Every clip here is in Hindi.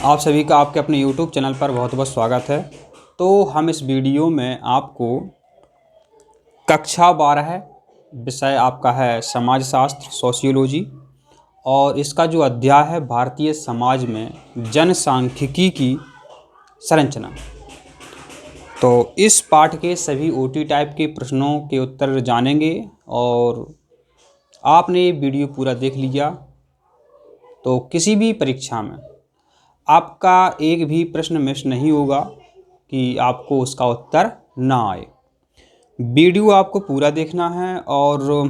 आप सभी का आपके अपने YouTube चैनल पर बहुत बहुत स्वागत है। तो हम इस वीडियो में आपको कक्षा 12 विषय आपका है समाजशास्त्र सोशियोलॉजी, और इसका जो अध्याय है भारतीय समाज में जनसांख्यिकी की संरचना। तो इस पाठ के सभी OT टाइप के प्रश्नों के उत्तर जानेंगे, और आपने ये वीडियो पूरा देख लिया तो किसी भी परीक्षा में आपका एक भी प्रश्न मिस नहीं होगा कि आपको उसका उत्तर ना आए। वीडियो आपको पूरा देखना है, और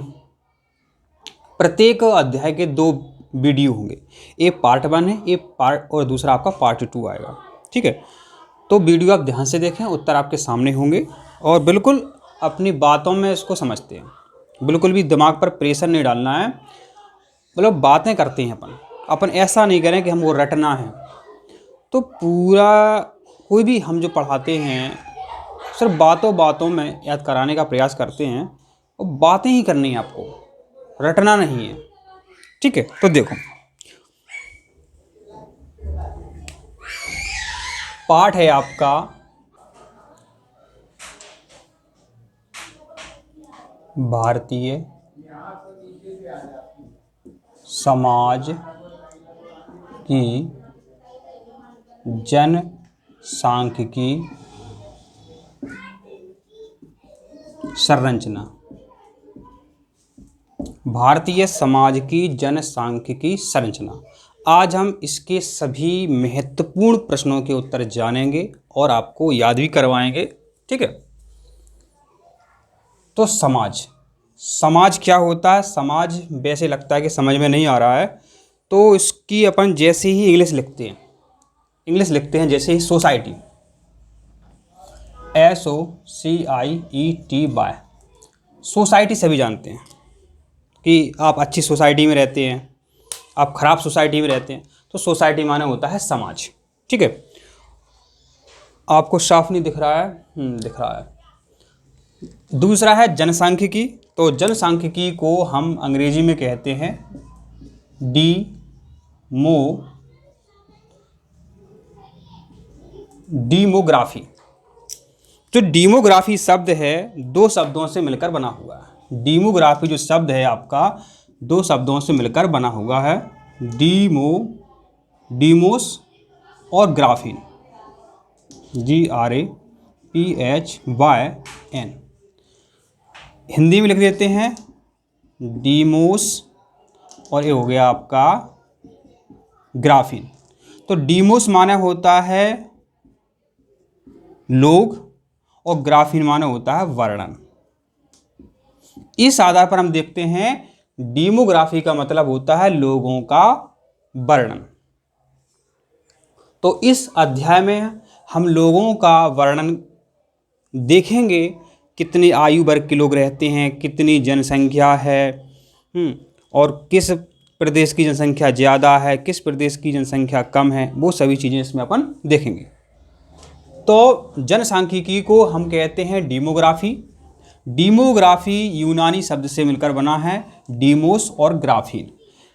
प्रत्येक अध्याय के 2 वीडियो होंगे। एक पार्ट 1 है, एक पार्ट और दूसरा आपका पार्ट 2 आएगा। ठीक है, तो वीडियो आप ध्यान से देखें, उत्तर आपके सामने होंगे, और बिल्कुल अपनी बातों में इसको समझते हैं। बिल्कुल भी दिमाग पर प्रेशर नहीं डालना है। मतलब बातें करते हैं अपन ऐसा नहीं करें कि हमको रटना है। तो पूरा कोई भी हम जो पढ़ाते हैं सिर्फ बातों बातों में याद कराने का प्रयास करते हैं, और बातें ही करनी है, आपको रटना नहीं है। ठीक है, तो देखो, पाठ है आपका भारतीय समाज की जनसांख्यिकी संरचना। भारतीय समाज की जनसांख्यिकी संरचना। आज हम इसके सभी महत्वपूर्ण प्रश्नों के उत्तर जानेंगे और आपको याद भी करवाएंगे। ठीक है, तो समाज क्या होता है? समाज वैसे लगता है कि समझ में नहीं आ रहा है, तो इसकी अपन जैसे ही इंग्लिश लिखते हैं जैसे ही सोसाइटी, SOCIETY, सोसाइटी सभी जानते हैं कि आप अच्छी सोसाइटी में रहते हैं, आप ख़राब सोसाइटी में रहते हैं, तो सोसाइटी माने होता है समाज। ठीक है, आपको साफ नहीं दिख रहा है? दिख रहा है। दूसरा है जनसांख्यिकी। तो जनसांख्यिकी को हम अंग्रेजी में कहते हैं डीमोग्राफी। जो डीमोग्राफी शब्द है 2 शब्दों से मिलकर बना हुआ है। डीमोग्राफी जो शब्द है आपका 2 शब्दों से मिलकर बना हुआ है। डीमोस और ग्राफीन, GRAPHYN। हिंदी में लिख देते हैं डीमोस, और ये हो गया आपका ग्राफीन। तो डीमोस माने होता है लोग, और ग्राफीन माने होता है वर्णन। इस आधार पर हम देखते हैं डीमोग्राफी का मतलब होता है लोगों का वर्णन। तो इस अध्याय में हम लोगों का वर्णन देखेंगे, कितनी आयु वर्ग के लोग रहते हैं, कितनी जनसंख्या है, और किस प्रदेश की जनसंख्या ज़्यादा है, किस प्रदेश की जनसंख्या कम है, वो सभी चीज़ें इसमें अपन देखेंगे। तो जनसांख्यिकी को हम कहते हैं डीमोग्राफी। डीमोग्राफी यूनानी शब्द से मिलकर बना है, डीमोस और ग्राफीन।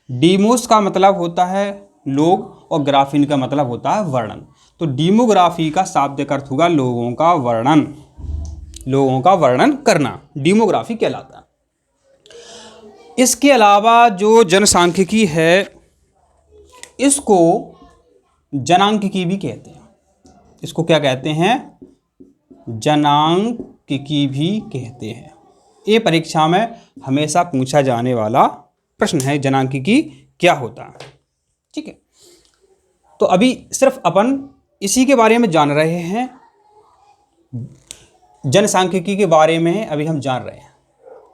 डीमोस का मतलब होता है लोग, और ग्राफीन का मतलब होता है वर्णन। तो डीमोग्राफी का शाब्दिक अर्थ होगा लोगों का वर्णन, लोगों का वर्णन करना डीमोग्राफी कहलाता है। इसके अलावा जो जनसांख्यिकी है इसको जनांकिकी भी कहते हैं। इसको क्या कहते हैं? जनांकिकी भी कहते हैं। ये परीक्षा में हमेशा पूछा जाने वाला प्रश्न है, जनांकिकी क्या होता है। ठीक है, तो अभी सिर्फ अपन इसी के बारे में जान रहे हैं, जनसांख्यिकी के बारे में अभी हम जान रहे हैं।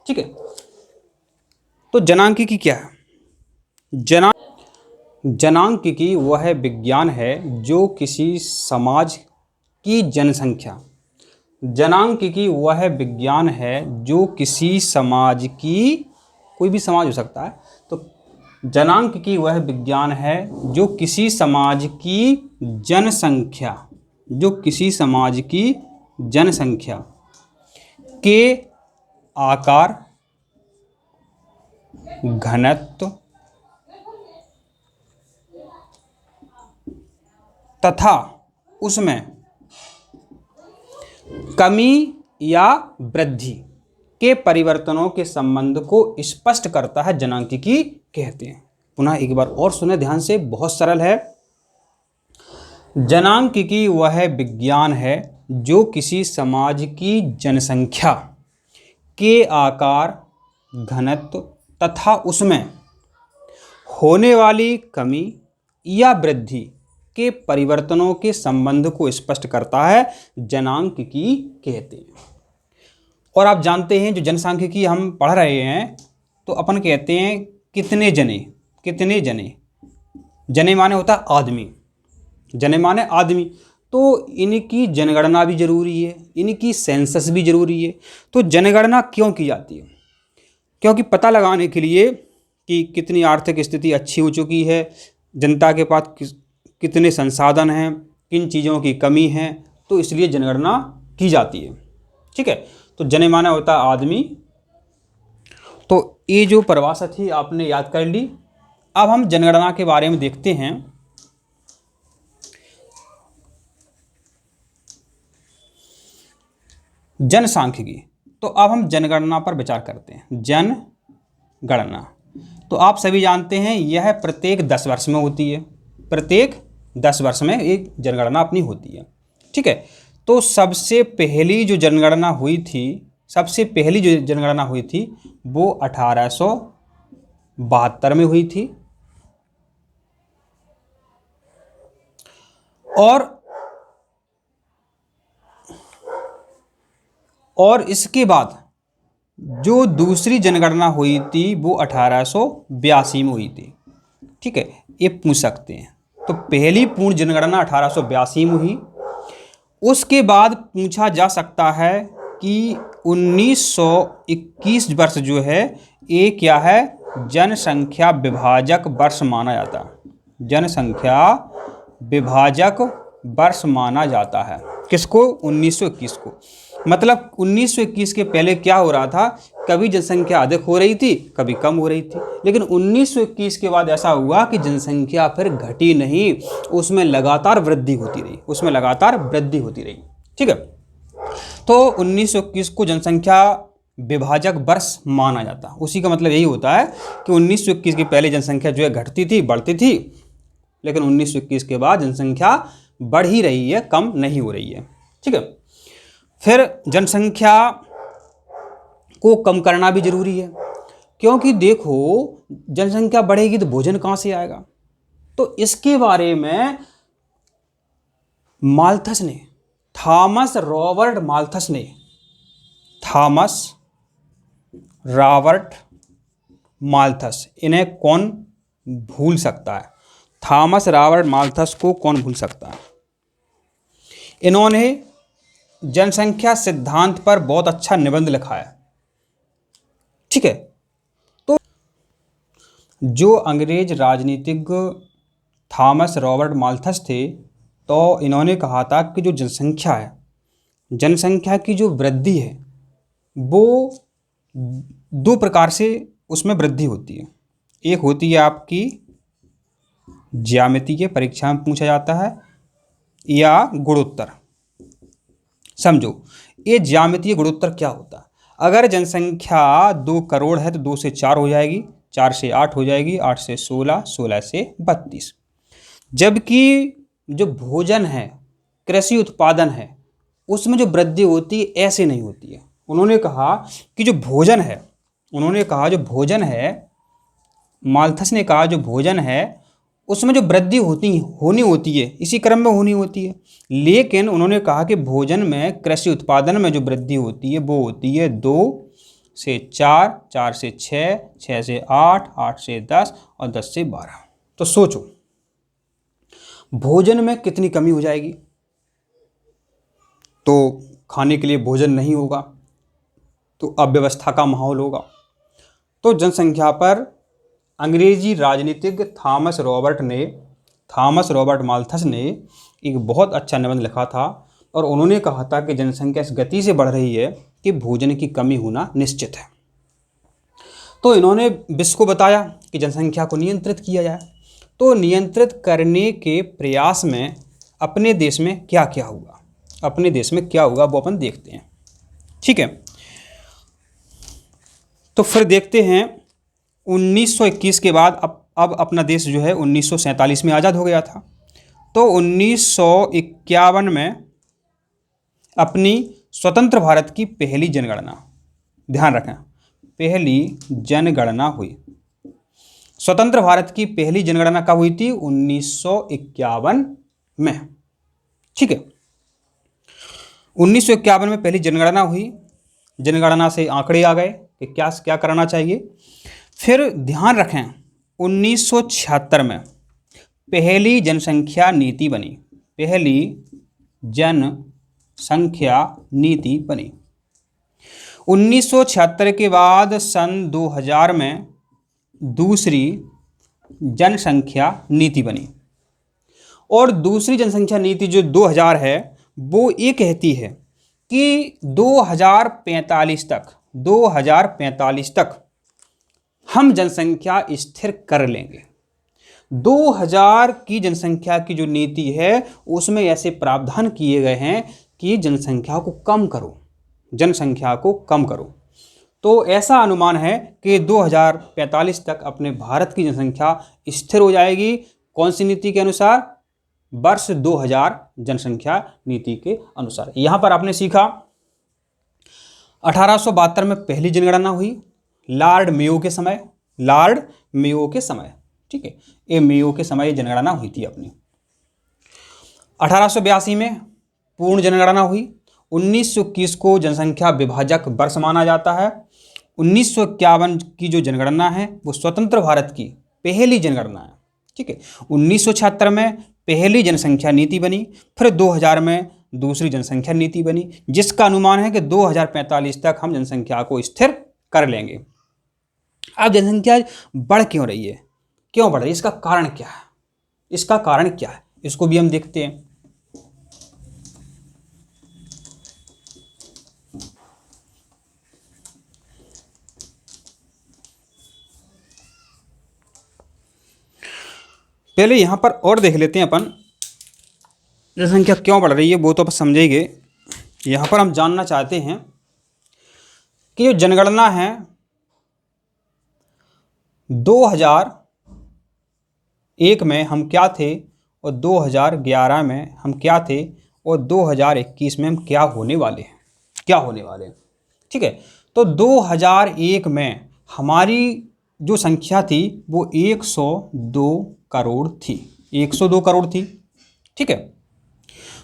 ठीक है, तो जनांकिकी क्या है? जनांकिकी वह विज्ञान है जो किसी समाज की जनसंख्या, जनांकिकी वह विज्ञान है जो किसी समाज की, कोई भी समाज हो सकता है, तो जनांकिकी वह विज्ञान है जो किसी समाज की जनसंख्या, जो किसी समाज की जनसंख्या के आकार, घनत्व, तथा उसमें कमी या वृद्धि के परिवर्तनों के संबंध को स्पष्ट करता है जनांकिकी कहते हैं। पुनः एक बार और सुने ध्यान से, बहुत सरल है। जनांकिकी वह विज्ञान है जो किसी समाज की जनसंख्या के आकार, घनत्व तथा उसमें होने वाली कमी या वृद्धि के परिवर्तनों के संबंध को स्पष्ट करता है, जनांकिकी कहते हैं। और आप जानते हैं जो जनसांख्यिकी हम पढ़ रहे हैं तो अपन कहते हैं कितने जने, कितने जने, जने माने होता है आदमी, जने माने आदमी, तो इनकी जनगणना भी जरूरी है, इनकी सेंसस भी जरूरी है। तो जनगणना क्यों की जाती है? क्योंकि पता लगाने के लिए कि कितनी आर्थिक स्थिति अच्छी हो चुकी है, जनता के पास कितने संसाधन हैं, किन चीज़ों की कमी है, तो इसलिए जनगणना की जाती है। ठीक है, तो जने माने होता है आदमी। तो ये जो परिभाषा थी आपने याद कर ली। अब हम जनगणना के बारे में देखते हैं। जनसांख्यिकी, तो अब हम जनगणना पर विचार करते हैं। जनगणना तो आप सभी जानते हैं यह प्रत्येक 10 वर्ष में होती है, प्रत्येक 10 वर्ष में एक जनगणना अपनी होती है। ठीक है, तो सबसे पहली जो जनगणना हुई थी, सबसे पहली जो जनगणना हुई थी वो 1872 में हुई थी। और इसके बाद जो दूसरी जनगणना हुई थी वो 1882 में हुई थी। ठीक है, ये पूछ सकते हैं। तो पहली पूर्ण जनगणना 1882 में हुई। उसके बाद पूछा जा सकता है कि 1921 वर्ष जो है ये क्या है, जनसंख्या विभाजक वर्ष माना जाता है, जनसंख्या विभाजक वर्ष माना जाता है। किसको? 1921 को। मतलब 1921 के पहले क्या हो रहा था, कभी जनसंख्या अधिक हो रही थी, कभी कम हो रही थी, लेकिन 1921 के बाद ऐसा हुआ कि जनसंख्या फिर घटी नहीं, उसमें लगातार वृद्धि होती रही, उसमें लगातार वृद्धि होती रही। ठीक है, तो 1921 को जनसंख्या विभाजक वर्ष माना जाता है। उसी का मतलब यही होता है कि 1921 के पहले जनसंख्या जो है घटती थी, बढ़ती थी, लेकिन 1921 के बाद जनसंख्या बढ़ ही रही है, कम नहीं हो रही है। ठीक है, फिर जनसंख्या को कम करना भी जरूरी है, क्योंकि देखो जनसंख्या बढ़ेगी तो भोजन कहाँ से आएगा। तो इसके बारे में माल्थस ने, थॉमस रॉबर्ट माल्थस ने, थॉमस रॉबर्ट माल्थस, इन्हें कौन भूल सकता है? थॉमस रॉबर्ट माल्थस को कौन भूल सकता है? इन्होंने जनसंख्या सिद्धांत पर बहुत अच्छा निबंध लिखा है। ठीक है, तो जो अंग्रेज राजनीतिज्ञ थॉमस रॉबर्ट माल्थस थे, तो इन्होंने कहा था कि जो जनसंख्या है, जनसंख्या की जो वृद्धि है वो 2 प्रकार से उसमें वृद्धि होती है। एक होती है आपकी ज्यामितीय, परीक्षा में पूछा जाता है, या गुणोत्तर। समझो, ये ज्यामितीय गुणोत्तर क्या होता है? अगर जनसंख्या 2 करोड़ है तो 2 से 4 हो जाएगी, 4 से 8 हो जाएगी, 8 से 16, 16 से 32। जबकि जो भोजन है, कृषि उत्पादन है, उसमें जो वृद्धि होती है ऐसे नहीं होती है। उन्होंने कहा कि जो भोजन है, उन्होंने कहा जो भोजन है, माल्थस ने कहा जो भोजन है उसमें जो वृद्धि होनी होती है, इसी क्रम में होनी होती है। लेकिन उन्होंने कहा कि भोजन में, कृषि उत्पादन में जो वृद्धि होती है वो होती है 2 से 4, 4 से 6, 6 से 8, 8 से 10 और 10 से 12। तो सोचो भोजन में कितनी कमी हो जाएगी। तो खाने के लिए भोजन नहीं होगा, तो अव्यवस्था का माहौल होगा। तो जनसंख्या पर अंग्रेजी राजनीतिज्ञ थॉमस रॉबर्ट माल्थस ने एक बहुत अच्छा निबंध लिखा था, और उन्होंने कहा था कि जनसंख्या इस गति से बढ़ रही है कि भोजन की कमी होना निश्चित है। तो इन्होंने विश्व को बताया कि जनसंख्या को नियंत्रित किया जाए। तो नियंत्रित करने के प्रयास में अपने देश में क्या क्या हुआ, अपने देश में क्या हुआ वो अपन देखते हैं। ठीक है, तो फिर देखते हैं 1921 के बाद अब अपना देश जो है 1947 में आज़ाद हो गया था। तो 1951 में अपनी स्वतंत्र भारत की पहली जनगणना, ध्यान रखें, पहली जनगणना हुई। स्वतंत्र भारत की पहली जनगणना कब हुई थी? 1951 में। ठीक है, 1951 में पहली जनगणना हुई। जनगणना से आंकड़े आ गए कि क्या क्या करना चाहिए। फिर ध्यान रखें 1976 में पहली जनसंख्या नीति बनी, पहली जनसंख्या नीति बनी। 1976 के बाद सन 2000 में दूसरी जनसंख्या नीति बनी। और दूसरी जनसंख्या नीति जो 2000 है वो ये कहती है कि 2045 तक हम जनसंख्या स्थिर कर लेंगे। 2000 की जनसंख्या की जो नीति है उसमें ऐसे प्रावधान किए गए हैं कि जनसंख्या को कम करो, जनसंख्या को कम करो। तो ऐसा अनुमान है कि 2045 तक अपने भारत की जनसंख्या स्थिर हो जाएगी। कौन सी नीति के अनुसार? वर्ष 2000 जनसंख्या नीति के अनुसार। यहाँ पर आपने सीखा 1872 में पहली जनगणना हुई, लॉर्ड मेयो के समय, लॉर्ड मेयो के समय। ठीक है, ये मेयो के समय जनगणना हुई थी अपनी। 1882 में पूर्ण जनगणना हुई। 1921 को जनसंख्या विभाजक वर्ष माना जाता है। 1951 की जो जनगणना है वो स्वतंत्र भारत की पहली जनगणना है। ठीक है, 1976 में पहली जनसंख्या नीति बनी। फिर 2000 में दूसरी जनसंख्या नीति बनी, जिसका अनुमान है कि 2045 तक हम जनसंख्या को स्थिर कर लेंगे। अब जनसंख्या बढ़ क्यों रही है, क्यों बढ़ रही है, इसका कारण क्या है, इसका कारण क्या है, इसको भी हम देखते हैं। पहले यहाँ पर और देख लेते हैं अपन जनसंख्या क्यों बढ़ रही है, वो तो आप समझेंगे। यहाँ पर हम जानना चाहते हैं कि जो जनगणना है 2001 में हम क्या थे और 2011 में हम क्या थे और 2021 में हम क्या होने वाले हैं, क्या होने वाले हैं। ठीक है, तो 2001 में हमारी जो संख्या थी वो 102 करोड़ थी, 102 करोड़ थी। ठीक है,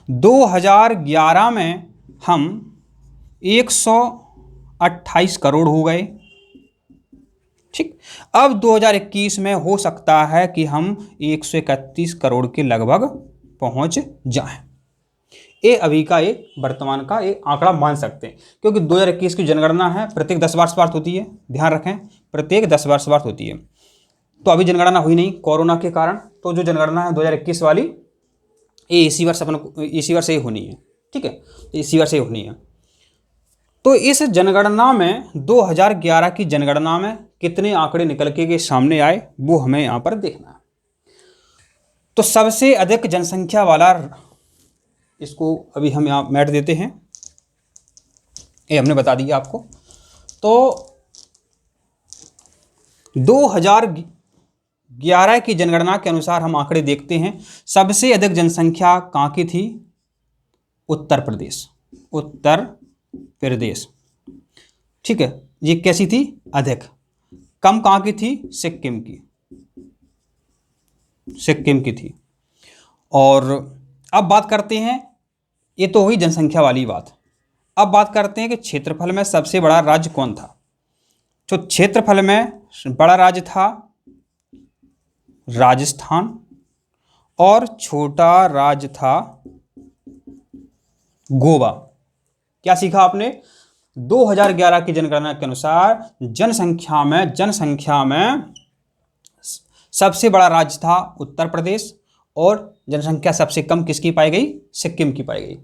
2011 में हम 128 करोड़ हो गए। ठीक, अब 2021 में हो सकता है कि हम 131 करोड़ के लगभग पहुंच जाएं। ये अभी का एक वर्तमान का एक आंकड़ा मान सकते हैं, क्योंकि 2021 की जनगणना है, प्रत्येक 10 वर्ष बाद होती है, ध्यान रखें, प्रत्येक 10 वर्ष बाद होती है। तो अभी जनगणना हुई नहीं कोरोना के कारण, तो जो जनगणना है 2021 वाली ये इसी वर्ष ही होनी है। ठीक है, इसी वर्ष ही होनी है। तो इस जनगणना में 2011 की जनगणना में कितने आंकड़े निकल के सामने आए वो हमें यहाँ पर देखना है। तो सबसे अधिक जनसंख्या वाला, इसको अभी हम यहाँ मैट देते हैं, ये हमने बता दिया आपको। तो 2011 की जनगणना के अनुसार हम आंकड़े देखते हैं। सबसे अधिक जनसंख्या कहाँ की थी? उत्तर प्रदेश, उत्तर प्रदेश। ठीक है, ये कैसी थी? अधिक। कम कहाँ की थी? सिक्किम की, सिक्किम की थी। और अब बात करते हैं, ये तो हुई जनसंख्या वाली बात। अब बात करते हैं कि क्षेत्रफल में सबसे बड़ा राज्य कौन था। तो क्षेत्रफल में बड़ा राज्य था राजस्थान और छोटा राज्य था गोवा। क्या सीखा आपने? 2011 की जनगणना के अनुसार जनसंख्या में सबसे बड़ा राज्य था उत्तर प्रदेश और जनसंख्या सबसे कम किसकी पाई गई? सिक्किम की पाई गई।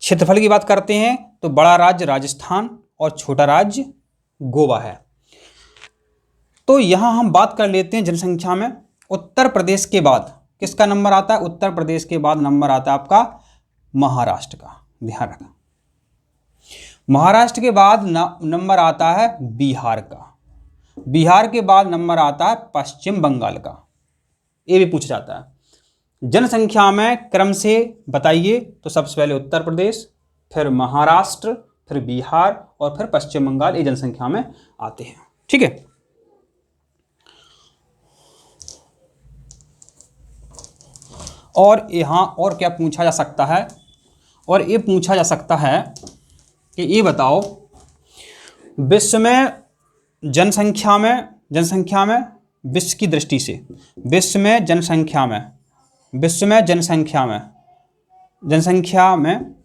क्षेत्रफल की बात करते हैं तो बड़ा राज्य राजस्थान और छोटा राज्य गोवा है। तो यहां हम बात कर लेते हैं जनसंख्या में उत्तर प्रदेश के बाद किसका नंबर आता है? उत्तर प्रदेश के बाद नंबर आता है आपका महाराष्ट्र का, ध्यान रखना। महाराष्ट्र के बाद नंबर आता है बिहार का, बिहार के बाद नंबर आता है पश्चिम बंगाल का। ये भी पूछा जाता है। जनसंख्या में क्रम से बताइए, तो सबसे पहले उत्तर प्रदेश, फिर महाराष्ट्र, फिर बिहार और फिर पश्चिम बंगाल, ये जनसंख्या में आते हैं। ठीक है, और यहाँ और क्या पूछा जा सकता है? और ये पूछा जा सकता है कि ये बताओ, विश्व में जनसंख्या में विश्व की दृष्टि से, विश्व में जनसंख्या में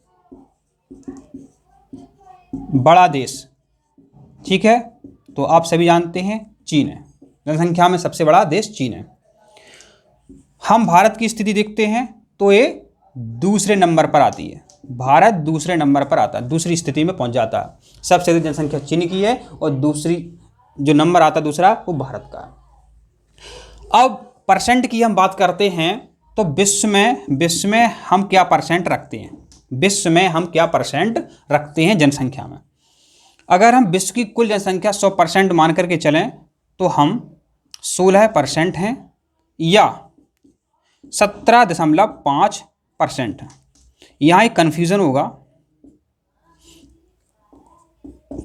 बड़ा देश, ठीक है, तो आप सभी जानते हैं चीन है। जनसंख्या में सबसे बड़ा देश चीन है। हम भारत की स्थिति देखते हैं तो ये दूसरे नंबर पर आती है, भारत दूसरे नंबर पर आता है, दूसरी स्थिति में पहुंच जाता है। सबसे अधिक जनसंख्या चीन की है और दूसरी जो नंबर आता है दूसरा वो भारत का है। अब परसेंट की हम बात करते हैं तो विश्व में हम क्या परसेंट रखते हैं? विश्व में हम क्या परसेंट रखते हैं जनसंख्या में? अगर हम विश्व की कुल जनसंख्या 100% मान करके चलें तो हम 16% हैं या 17.5% है। यहाँ एक कन्फ्यूज़न होगा,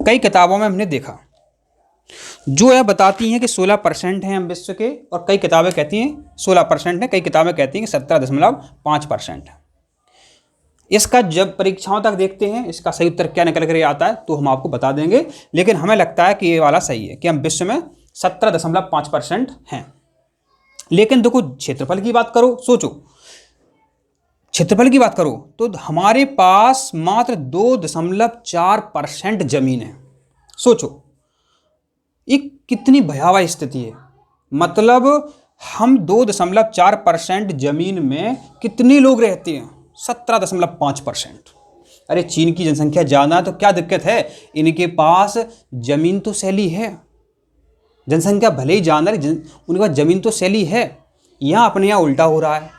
कई किताबों में हमने देखा जो यह बताती हैं कि 16% हैं हम विश्व के, और कई किताबें कहती हैं 16% है, कई किताबें कहती हैं कि 17.5% है। इसका जब परीक्षाओं तक देखते हैं इसका सही उत्तर क्या निकल कर आता है तो हम आपको बता देंगे, लेकिन हमें लगता है कि ये वाला सही है कि हम विश्व में 17.5% हैं। लेकिन देखो क्षेत्रफल की बात करो, सोचो क्षेत्रफल की बात करो तो हमारे पास मात्र 2.4% जमीन है। सोचो ये कितनी भयावह स्थिति है, मतलब हम 2.4% जमीन में कितने लोग रहते हैं? 17.5%। अरे चीन की जनसंख्या ज़्यादा है तो क्या दिक्कत है, इनके पास जमीन तो सैली है, जनसंख्या भले ही ज़्यादा है उनके पास जमीन तो सैली है। यहाँ अपने यहाँ उल्टा हो रहा है,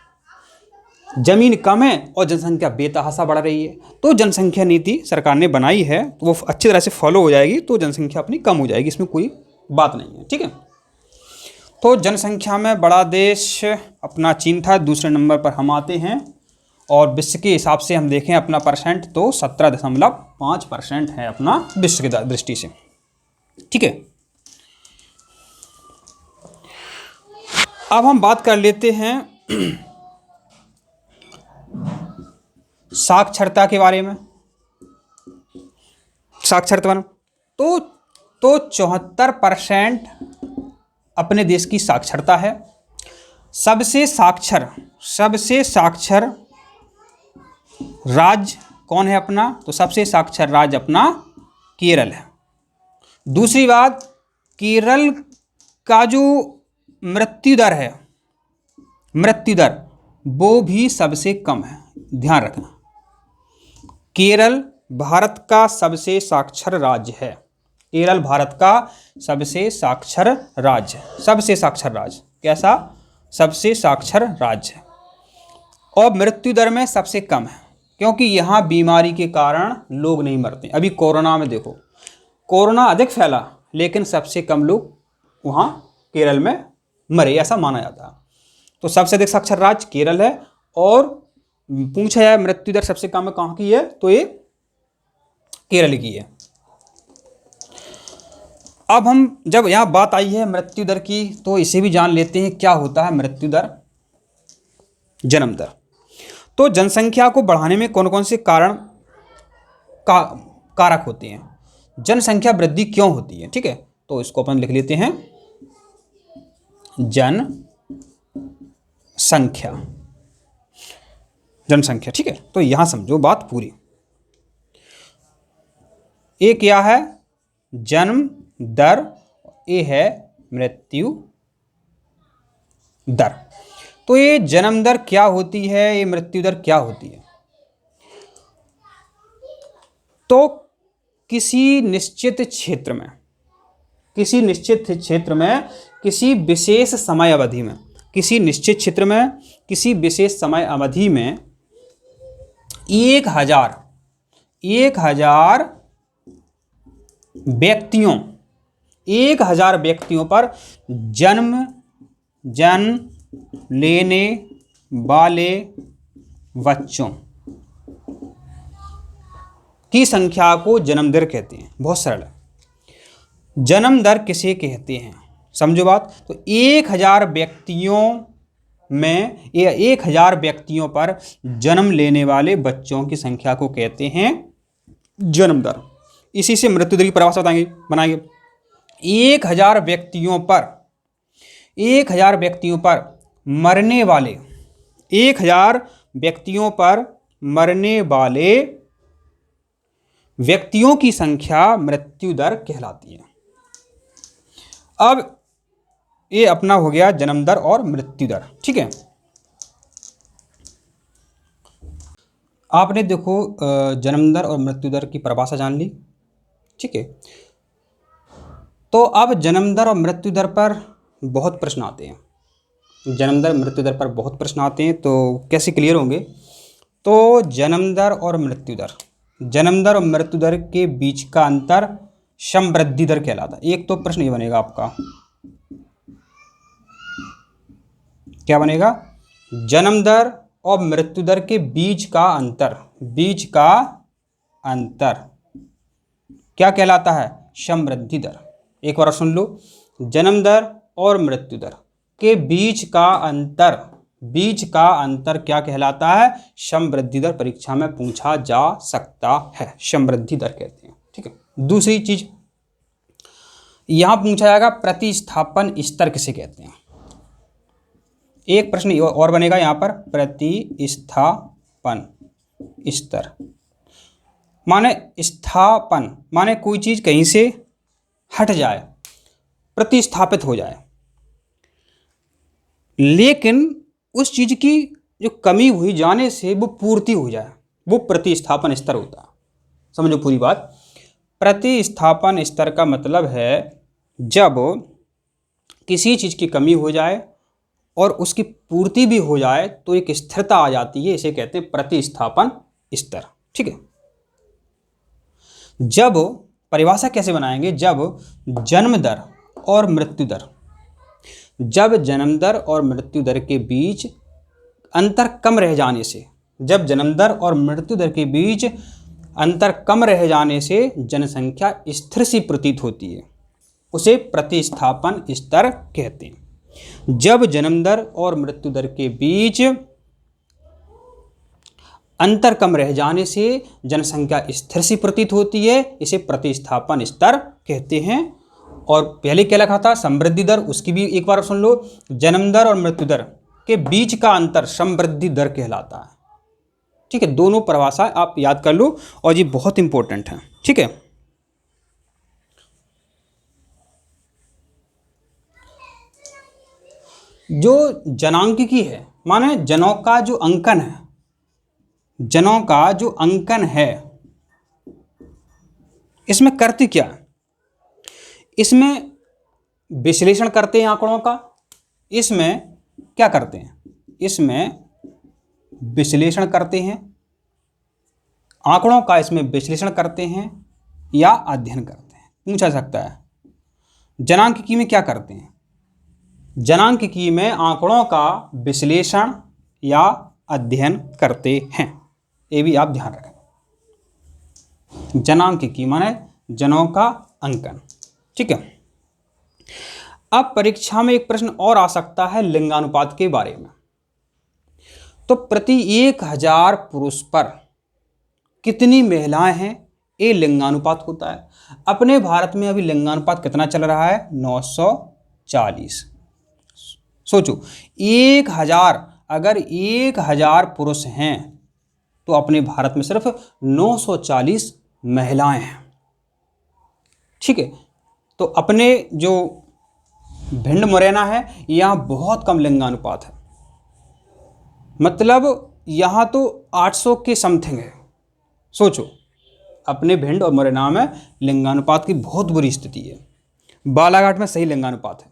जमीन कम है और जनसंख्या बेतहाशा बढ़ रही है। तो जनसंख्या नीति सरकार ने बनाई है तो वो अच्छी तरह से फॉलो हो जाएगी तो जनसंख्या अपनी कम हो जाएगी, इसमें कोई बात नहीं है। ठीक है, तो जनसंख्या में बड़ा देश अपना चीन था, दूसरे नंबर पर हम आते हैं, और विश्व के हिसाब से हम देखें अपना परसेंट तो 17.5% है अपना विश्व की दृष्टि से। ठीक है, अब हम बात कर लेते हैं साक्षरता के बारे में। साक्षरता तो 74% अपने देश की साक्षरता है। सबसे साक्षर राज्य कौन है अपना? तो सबसे साक्षर राज्य अपना केरल है। दूसरी बात, केरल का जो मृत्यु दर वो भी सबसे कम है, ध्यान रखना। केरल भारत का सबसे साक्षर राज्य है, केरल भारत का सबसे साक्षर राज्य, कैसा? सबसे साक्षर राज्य, और मृत्यु दर में सबसे कम है क्योंकि यहाँ बीमारी के कारण लोग नहीं मरते। अभी कोरोना में देखो, कोरोना अधिक फैला लेकिन सबसे कम लोग वहाँ केरल में मरे, ऐसा माना जाता है। तो सबसे अधिक साक्षर राज्य केरल है, और पूछा जाए मृत्यु दर सबसे कम कहाँ की है तो ये केरल की है। अब हम जब यहाँ बात आई है मृत्यु दर की तो इसे भी जान लेते हैं क्या होता है मृत्यु दर, जन्म दर। तो जनसंख्या को बढ़ाने में कौन कौन से कारक होते हैं, जनसंख्या वृद्धि क्यों होती है? ठीक है, तो इसको अपन लिख लेते हैं जनसंख्या। ठीक है, तो यहां समझो बात पूरी। ये क्या है? जन्म दर, ये है मृत्यु दर। तो ये जन्म दर क्या होती है, ये मृत्यु दर क्या होती है? तो किसी निश्चित क्षेत्र में किसी विशेष समय अवधि में किसी निश्चित क्षेत्र में किसी विशेष समय अवधि में 1000 व्यक्तियों पर जन्म लेने वाले बच्चों की संख्या को जन्म दर कहते हैं। बहुत सरल है। जन्म दर किसे कहते हैं, समझो बात। तो 1000 व्यक्तियों पर जन्म लेने वाले बच्चों की संख्या को कहते हैं जन्म दर। इसी से मृत्यु दर की परिभाषा बनाएंगे। 1000 व्यक्तियों पर मरने वाले व्यक्तियों की संख्या मृत्यु दर कहलाती है। अब ये अपना हो गया जन्म दर और मृत्यु दर, ठीक है। आपने देखो जन्म दर और मृत्यु दर की परिभाषा जान ली, ठीक है। तो अब जन्म दर और मृत्यु दर पर बहुत प्रश्न आते हैं। जन्म दर मृत्यु दर पर बहुत प्रश्न आते हैं, तो कैसे क्लियर होंगे। तो जन्म दर और मृत्यु दर के बीच का अंतर समवृद्धि दर कहलाता है। एक तो प्रश्न ये बनेगा आपका, क्या बनेगा, जन्म दर और मृत्यु दर के बीच का अंतर क्या कहलाता है, समवृद्धि दर। एक बार सुन लो, जन्म दर और मृत्यु दर के बीच का अंतर क्या कहलाता है, समवृद्धि दर। परीक्षा में पूछा जा सकता है, समवृद्धि दर कहते हैं, ठीक है। दूसरी चीज यहां पूछा जाएगा, प्रतिस्थापन स्तर किसे कहते हैं। एक प्रश्न और बनेगा यहां पर, प्रतिस्थापन स्तर माने कोई चीज कहीं से हट जाए, प्रतिस्थापित हो जाए, लेकिन उस चीज की जो कमी हुई जाने से वो पूर्ति हो जाए, वो प्रतिस्थापन स्तर होता है। समझो पूरी बात। प्रतिस्थापन स्तर का मतलब है जब किसी चीज की कमी हो जाए और उसकी पूर्ति भी हो जाए तो एक स्थिरता आ जाती है, इसे कहते हैं प्रतिस्थापन स्तर, ठीक है। जब परिभाषा कैसे बनाएंगे, जब जन्म दर और मृत्यु दर के बीच अंतर कम रह जाने से, जनसंख्या स्थिर सी प्रतीत होती है, उसे प्रतिस्थापन स्तर कहते हैं। जब जन्म दर और मृत्यु दर के बीच अंतर कम रह जाने से जनसंख्या स्थिर सी प्रतीत होती है, इसे प्रतिस्थापन स्तर कहते हैं। और पहले क्या लिखा था, समवृद्धि दर, उसकी भी एक बार सुन लो, जन्म दर और मृत्यु दर के बीच का अंतर समवृद्धि दर कहलाता है, ठीक है। दोनों परिभाषा आप याद कर लो और ये बहुत इंपॉर्टेंट है, ठीक है। जो जनांकिकी है, माने जनों का जो अंकन है, इसमें करते क्या, इसमें विश्लेषण करते हैं आंकड़ों का। इसमें क्या करते हैं, इसमें विश्लेषण करते हैं आंकड़ों का, इसमें विश्लेषण करते हैं या अध्ययन करते हैं, पूछा सकता है। जनांकिकी में क्या करते हैं, जनांकिकी में आंकड़ों का विश्लेषण या अध्ययन करते हैं, ये भी आप ध्यान रखें। जनांकिकी माने जनों का अंकन, ठीक है। अब परीक्षा में एक प्रश्न और आ सकता है लिंगानुपात के बारे में। तो प्रति 1000 पुरुष पर कितनी महिलाएं हैं, ये लिंगानुपात होता है। अपने भारत में अभी लिंगानुपात कितना चल रहा है, 940। सोचो 1000, अगर 1000 पुरुष हैं तो अपने भारत में सिर्फ 940 महिलाएं हैं, ठीक है। तो अपने जो भिंड मुरैना है, यहाँ बहुत कम लिंगानुपात है, मतलब यहाँ तो 800 के समथिंग है। सोचो अपने भिंड और मुरैना में लिंगानुपात की बहुत बुरी स्थिति है। बालाघाट में सही लिंगानुपात है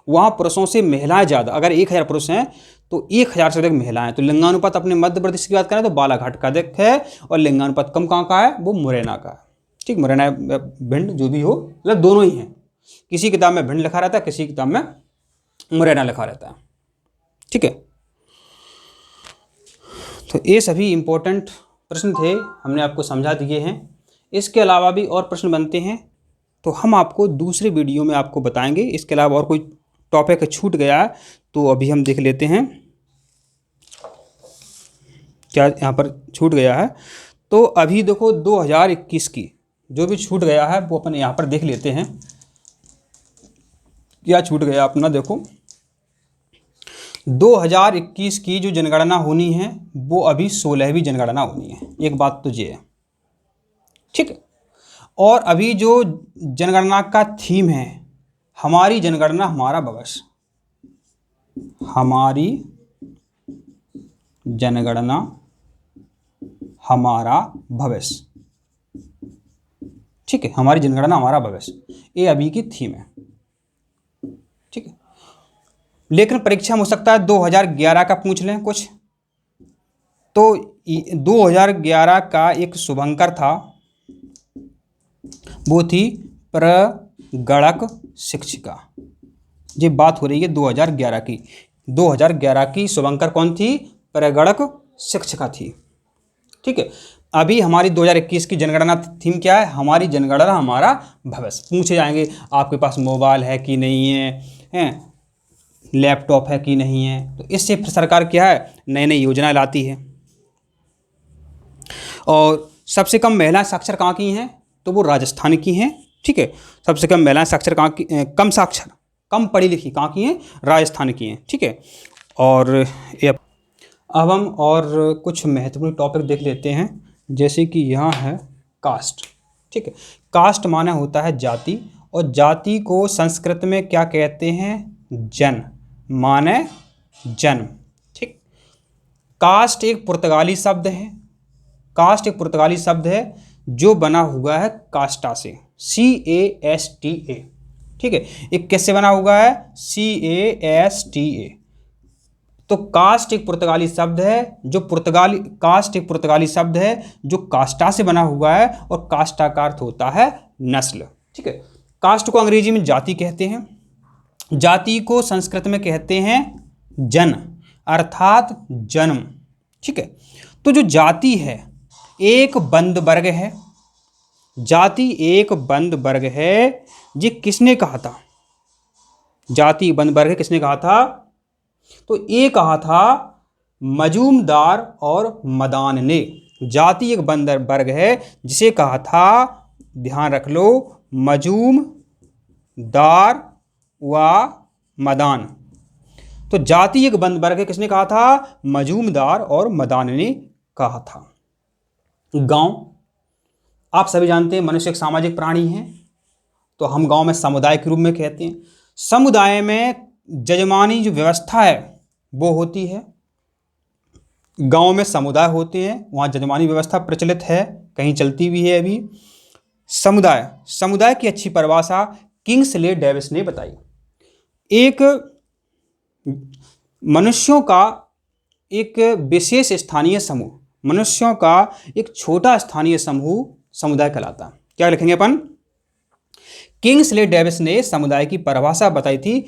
वहाँ पुरुषों से महिलाएं ज़्यादा। अगर 1000 पुरुष हैं तो 1000 से अधिक महिलाएं। तो लिंगानुपात अपने मध्य प्रदेश की बात करें तो बालाघाट का अधिक है, और लिंगानुपात कम कहाँ का है, वो मुरैना का है। ठीक, मुरैना भिंड जो भी हो, मतलब दोनों ही हैं। किसी किताब में भिंड लिखा रहता है, किसी किताब में मुरैना लिखा रहता है। ठीक है, तो ये सभी इम्पोर्टेंट प्रश्न थे, हमने आपको समझा दिए हैं। इसके अलावा भी और प्रश्न बनते हैं तो हम आपको दूसरे वीडियो में आपको बताएंगे। इसके अलावा और कोई टॉपिक छूट गया है तो अभी हम देख लेते हैं क्या यहाँ पर छूट गया है। तो अभी देखो 2021 की जो भी छूट गया है वो अपन यहाँ पर देख लेते हैं क्या छूट गया अपना। देखो 2021 की जो जनगणना होनी है वो अभी 16वीं जनगणना होनी है, एक बात तो ये है। ठीक है, और अभी जो जनगणना का थीम है, हमारी जनगणना हमारा भविष्य, हमारी जनगणना हमारा भविष्य। ठीक है, हमारी जनगणना हमारा भविष्य, ये अभी की थीम है। ठीक है, लेकिन परीक्षा में हो सकता है 2011 का पूछ लें कुछ। तो 2011 का एक शुभंकर था, वो थी प्रगणक शिक्षिका। ये बात हो रही है 2011 की। 2011 की शुभंकर कौन थी? प्रगणक शिक्षिका थी। ठीक है, अभी हमारी 2021 की जनगणना थीम क्या है? हमारी जनगणना हमारा भविष्य। पूछे जाएंगे आपके पास मोबाइल है कि नहीं है, लैपटॉप है कि नहीं है। तो इससे फिर सरकार क्या है, नई नई योजनाएं लाती है। और सबसे कम महिलाएं साक्षर कहाँ की हैं? तो वो राजस्थान की हैं। ठीक है, सबसे कम महिलाएं साक्षर कहाँ की, कम साक्षर, कम पढ़ी लिखी कहाँ की हैं? राजस्थान की हैं। ठीक है, और अब हम और कुछ महत्वपूर्ण टॉपिक देख लेते हैं, जैसे कि यहाँ है कास्ट। ठीक है, कास्ट माने होता है जाति, और जाति को संस्कृत में क्या कहते हैं? जन, माने जन्म। ठीक, कास्ट एक पुर्तगाली शब्द है। कास्ट एक पुर्तगाली शब्द है जो बना हुआ है कास्टा से, CASTA। ठीक है, एक कैसे बना हुआ है? CASTA। तो कास्ट एक पुर्तगाली शब्द है जो कास्ट एक पुर्तगाली शब्द है जो कास्टा से बना हुआ है, और कास्टा का अर्थ होता है नस्ल। ठीक है, कास्ट को अंग्रेजी में जाति कहते हैं, जाति को संस्कृत में कहते हैं जन, अर्थात जन्म। ठीक है, तो जो जाति है एक बंद वर्ग है। जाति एक बंद वर्ग है। ये किसने कहा था? जाति बंद वर्ग है किसने कहा था? तो ये कहा था मजूमदार और मदान ने। जाति एक बंद वर्ग है जिसे कहा था, ध्यान रख लो, मजूमदार व मदान। तो जाति एक बंद वर्ग है किसने कहा था? मजूमदार और मदान ने कहा था। गांव, आप सभी जानते हैं मनुष्य एक सामाजिक प्राणी है, तो हम गांव में समुदाय के रूप में कहते हैं। समुदाय में जजमानी जो व्यवस्था है वो होती है। गांव में समुदाय होते हैं, वहाँ जजमानी व्यवस्था प्रचलित है, कहीं चलती भी है अभी। समुदाय की अच्छी परिभाषा किंग्सले डेविस ने बताई। एक मनुष्यों का एक विशेष स्थानीय समूह, मनुष्यों का एक छोटा स्थानीय समूह समुदाय कहलाता है। क्या लिखेंगे अपन? किंग्सले डेविस ने समुदाय की परिभाषा बताई थी,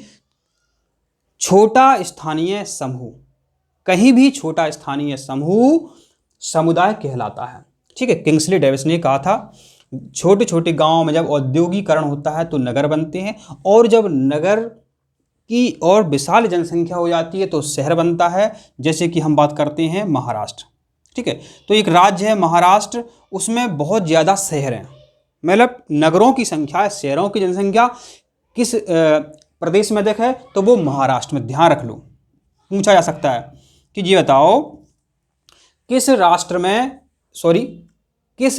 छोटा स्थानीय समूह। कहीं भी छोटा स्थानीय समूह समुदाय कहलाता है। ठीक है, किंग्सले डेविस ने कहा था छोटे छोटे गांवों में जब औद्योगिकरण होता है तो नगर बनते हैं, और जब नगर की और विशाल जनसंख्या हो जाती है तो शहर बनता है। जैसे कि हम बात करते हैं महाराष्ट्र। ठीक है, तो एक राज्य है महाराष्ट्र, उसमें बहुत ज़्यादा शहर हैं, मतलब नगरों की संख्या, शहरों की जनसंख्या किस प्रदेश में अधिक है? तो वो महाराष्ट्र में। ध्यान रख लो, पूछा जा सकता है कि ये बताओ किस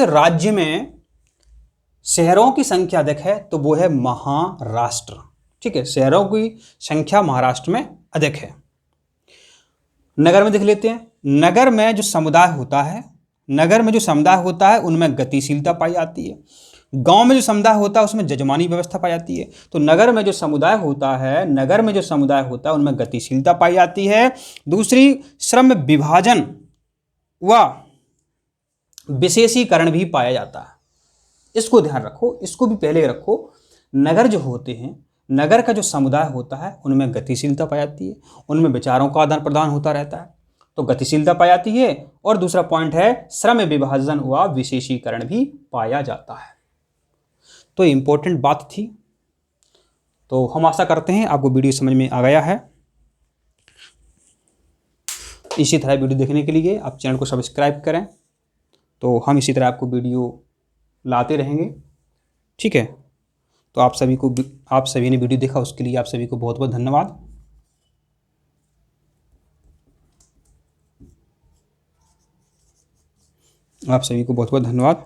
राज्य में शहरों की संख्या अधिक है? तो वो है महाराष्ट्र। ठीक है, शहरों की संख्या महाराष्ट्र में अधिक है। नगर में देख लेते हैं। नगर में जो समुदाय होता है उनमें गतिशीलता पाई जाती है। गांव में जो समुदाय होता है उसमें जजमानी व्यवस्था पाई जाती है। तो नगर में जो समुदाय होता है, उनमें गतिशीलता पाई जाती है। दूसरी, श्रम विभाजन व विशेषीकरण भी पाया जाता है। इसको ध्यान रखो, इसको भी पहले रखो। नगर जो होते हैं, नगर का जो समुदाय होता है उनमें गतिशीलता पाई जाती है, उनमें विचारों का आदान प्रदान होता रहता है, तो गतिशीलता पाई जाती है। और दूसरा पॉइंट है श्रम विभाजन व विशेषीकरण भी पाया जाता है। तो इंपॉर्टेंट बात थी। तो हम आशा करते हैं आपको वीडियो समझ में आ गया है। इसी तरह वीडियो देखने के लिए आप चैनल को सब्सक्राइब करें, तो हम इसी तरह आपको वीडियो लाते रहेंगे। ठीक है, तो आप सभी ने वीडियो देखा, उसके लिए आप सभी को बहुत बहुत धन्यवाद। आप सभी को बहुत बहुत धन्यवाद।